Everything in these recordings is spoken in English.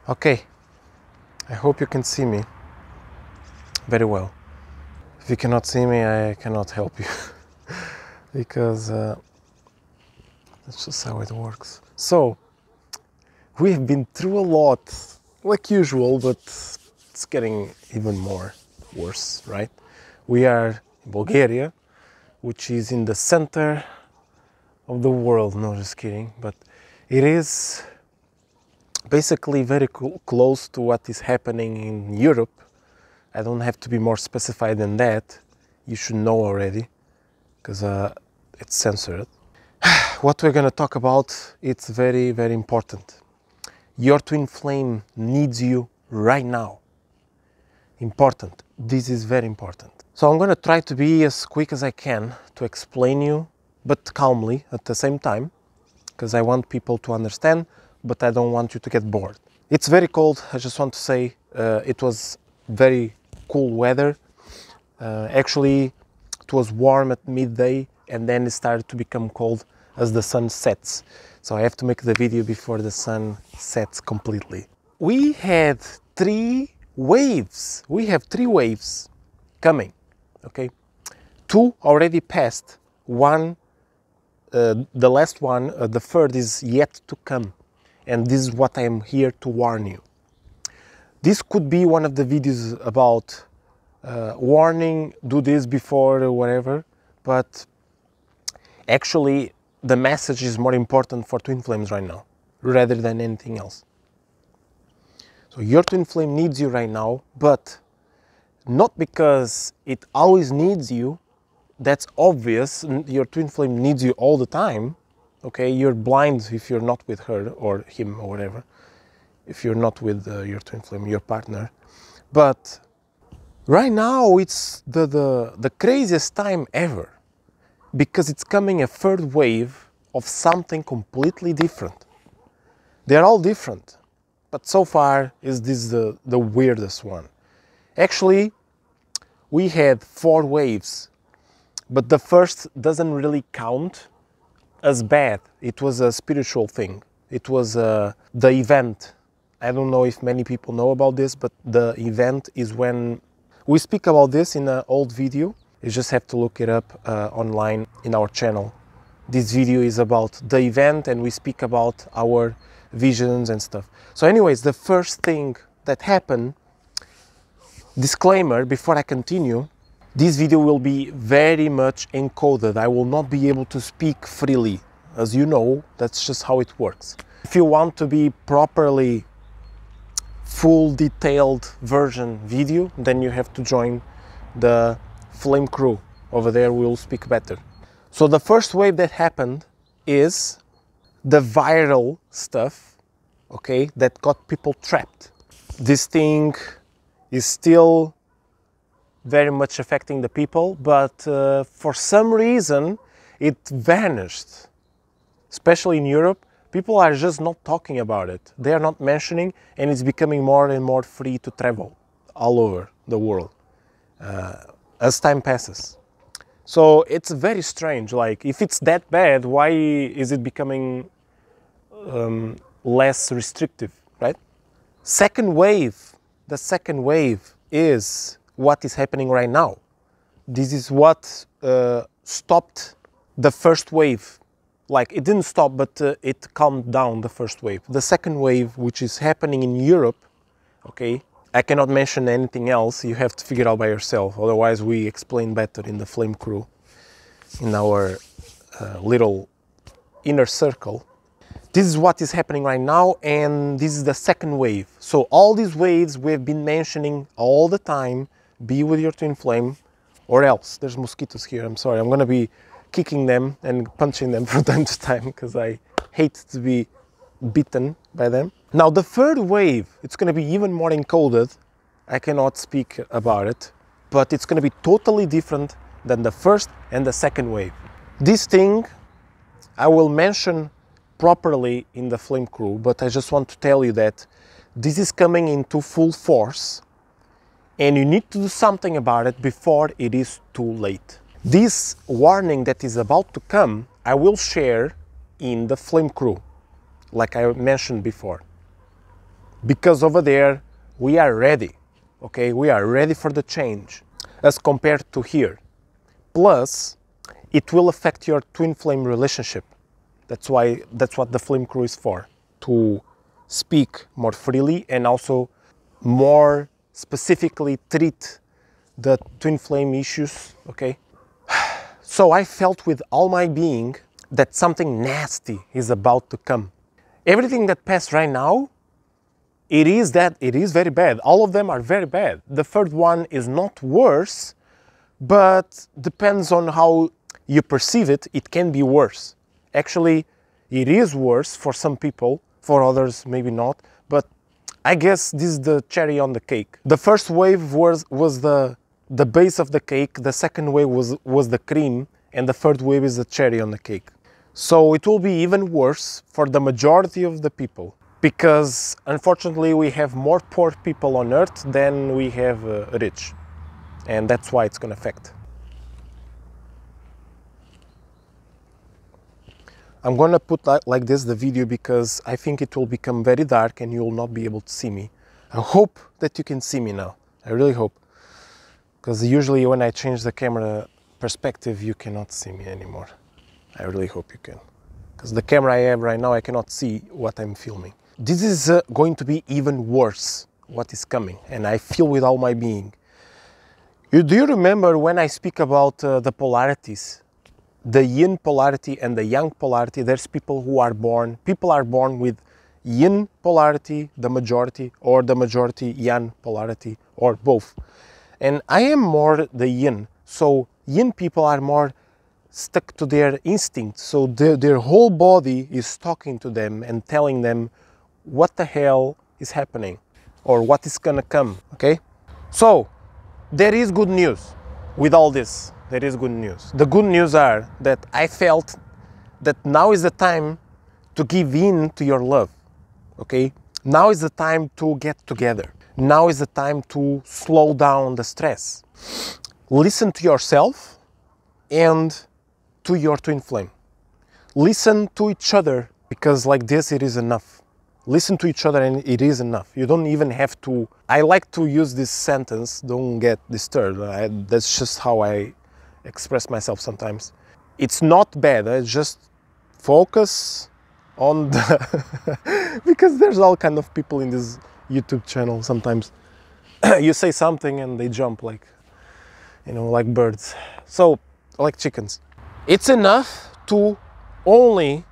Okay, I hope you can see me very well. If you cannot see me, I cannot help you because that's just how it works. So, we have been through a lot, like usual, but it's getting even more worse, right? We are in Bulgaria, which is in the center of the world. No, just kidding, but it is basically very close to what is happening in Europe. I don't have to be more specified than that. You should know already, because it's censored. What we're going to talk about, it's very, very important. Your twin flame needs you right now. Important. This is very important. So I'm going to try to be as quick as I can to explain you, but calmly at the same time, because I want people to understand, but I don't want you to get bored. It's very cold. I just want to say it was very cool weather. Actually, it was warm at midday and then it started to become cold as the sun sets. So I have to make the video before the sun sets completely. We had 3 waves. We have 3 waves coming, okay? 2 already passed. One, the last one, the third is yet to come. And this is what I am here to warn you. This could be one of the videos about warning, do this before or whatever, but actually the message is more important for twin flames right now, rather than anything else. So your twin flame needs you right now, but not because it always needs you. That's obvious. Your twin flame needs you all the time. Okay, you're blind if you're not with her or him or whatever. If you're not with your twin flame, your partner. But right now it's the craziest time ever, because it's coming a third wave of something completely different. They're all different, but so far is this the weirdest one. Actually, we had 4 waves, but the first doesn't really count as bad. It was a spiritual thing. It was the event. I don't know if many people know about this, but the event is when we speak about this in an old video. You just have to look it up online in our channel. This video is about the event and we speak about our visions and stuff. So anyways, the first thing that happened, disclaimer before I continue, this video will be very much encoded. I will not be able to speak freely. As you know, that's just how it works. If you want to be properly full detailed version video, then you have to join the Flame crew. Over there we'll speak better. So the first wave that happened is the viral stuff, okay, that got people trapped. This thing is still very much affecting the people, but for some reason it vanished. Especially in Europe, people are just not talking about it. They are not mentioning, and it's becoming more and more free to travel all over the world as time passes. So it's very strange. Like, if it's that bad, why is it becoming less restrictive, right? Second wave. The second wave is what is happening right now. This is what stopped the first wave. Like, it didn't stop, but it calmed down the first wave. The second wave, which is happening in Europe, okay, I cannot mention anything else. You have to figure it out by yourself. Otherwise, we explain better in the Flame crew, in our little inner circle. This is what is happening right now, and this is the second wave. So all these waves we've been mentioning all the time, be with your twin flame, or else. There's mosquitoes here, I'm sorry. I'm gonna be kicking them and punching them from time to time, because I hate to be bitten by them. Now the third wave, it's gonna be even more encoded. I cannot speak about it, but it's gonna be totally different than the first and the second wave. This thing I will mention properly in the Flame crew, but I just want to tell you that this is coming into full force and you need to do something about it before it is too late. This warning that is about to come, I will share in the Flame crew, like I mentioned before. because over there we are ready, okay? We are ready for the change as compared to here. Plus, it will affect your twin flame relationship. That's what the flame crew is for, to speak more freely and also more specifically treat the twin flame issues, okay? So I felt with all my being that something nasty is about to come. Everything that passed right now, it is very bad. All of them are very bad. The third one is not worse, but depends on how you perceive it, it can be worse. Actually, it is worse for some people, for others maybe not, but I guess this is the cherry on the cake. The first wave was the base of the cake, the second wave was the cream, and the third wave is the cherry on the cake. So it will be even worse for the majority of the people, because unfortunately we have more poor people on earth than we have rich, and that's why it's going to affect. I'm going to put like this the video because I think it will become very dark and you will not be able to see me. I hope that you can see me now. I really hope. Because usually when I change the camera perspective, you cannot see me anymore. I really hope you can. Because the camera I have right now, I cannot see what I'm filming. This is going to be even worse, what is coming. And I feel with all my being. Do you remember when I speak about the polarities? The yin polarity and the yang polarity, there's people are born with yin polarity, the majority, or the majority yang polarity, or both. And I am more the yin, so yin people are more stuck to their instincts, so their whole body is talking to them and telling them what the hell is happening or what is gonna come, okay? So, there is good news with all this, there is good news. The good news are that I felt that now is the time to give in to your love, okay? Now is the time to get together. Now is the time to slow down the stress. Listen to yourself and to your twin flame. Listen to each other, because like this it is enough. Listen to each other and it is enough. You don't even have to... I like to use this sentence, don't get disturbed. That's just how I express myself sometimes. It's not bad, just focus on the... because there's all kind of people in this YouTube channel sometimes. You say something and they jump like, you know, like birds. So, like chickens. It's enough to only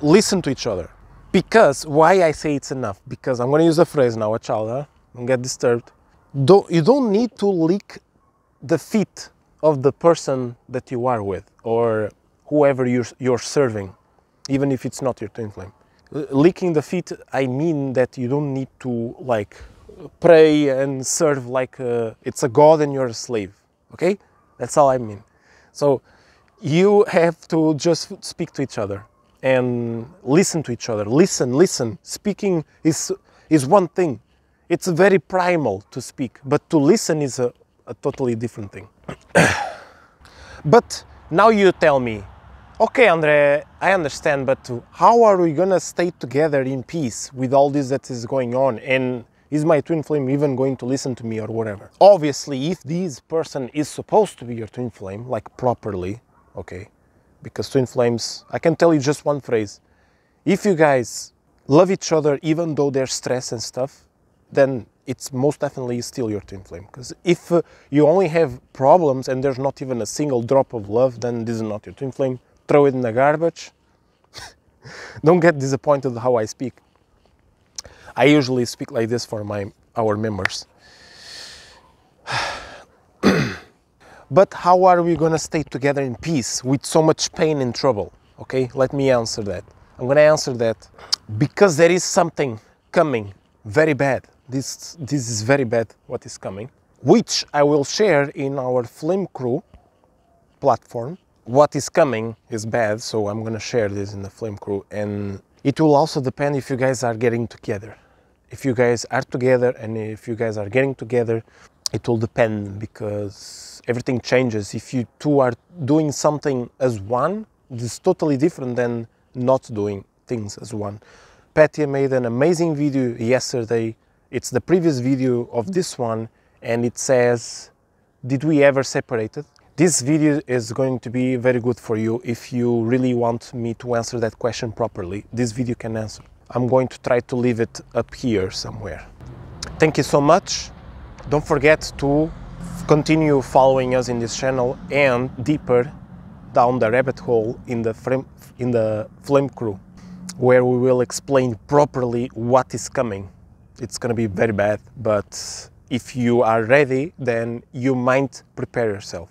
listen to each other. Because, why I say it's enough? Because I'm going to use a phrase now, a child, huh? Don't get disturbed. You don't need to lick the feet of the person that you are with, or whoever you're serving, even if it's not your twin flame. Licking the feet, I mean that you don't need to like pray and serve like it's a god and you're a slave, okay? That's all I mean. So you have to just speak to each other and listen to each other. Listen. Speaking is one thing. It's very primal to speak, but to listen is a totally different thing. But now you tell me, okay, Andre, I understand, but how are we gonna stay together in peace with all this that is going on? And is my twin flame even going to listen to me or whatever? Obviously, if this person is supposed to be your twin flame, like properly, okay, because twin flames, I can tell you just one phrase. If you guys love each other even though there's stress and stuff, then it's most definitely still your twin flame. Because if you only have problems and there's not even a single drop of love, then this is not your twin flame. Throw it in the garbage. Don't get disappointed how I speak. I usually speak like this for our members. But how are we going to stay together in peace with so much pain and trouble? Okay, let me answer that. I'm going to answer that because there is something coming very bad. This is very bad what is coming, which I will share in our Flame Crew platform. What is coming is bad, so I'm going to share this in the Flame Crew, and it will also depend if you guys are getting together. If you guys are together and if you guys are getting together, it will depend, because everything changes. If you two are doing something as one, this is totally different than not doing things as one. Patty made an amazing video yesterday. It's the previous video of this one, and it says, did we ever separated? This video is going to be very good for you if you really want me to answer that question properly. This video can answer. I'm going to try to leave it up here somewhere. Thank you so much. Don't forget to continue following us in this channel and deeper down the rabbit hole in the Flame Crew, where we will explain properly what is coming. It's gonna be very bad, but if you are ready, then you might prepare yourself.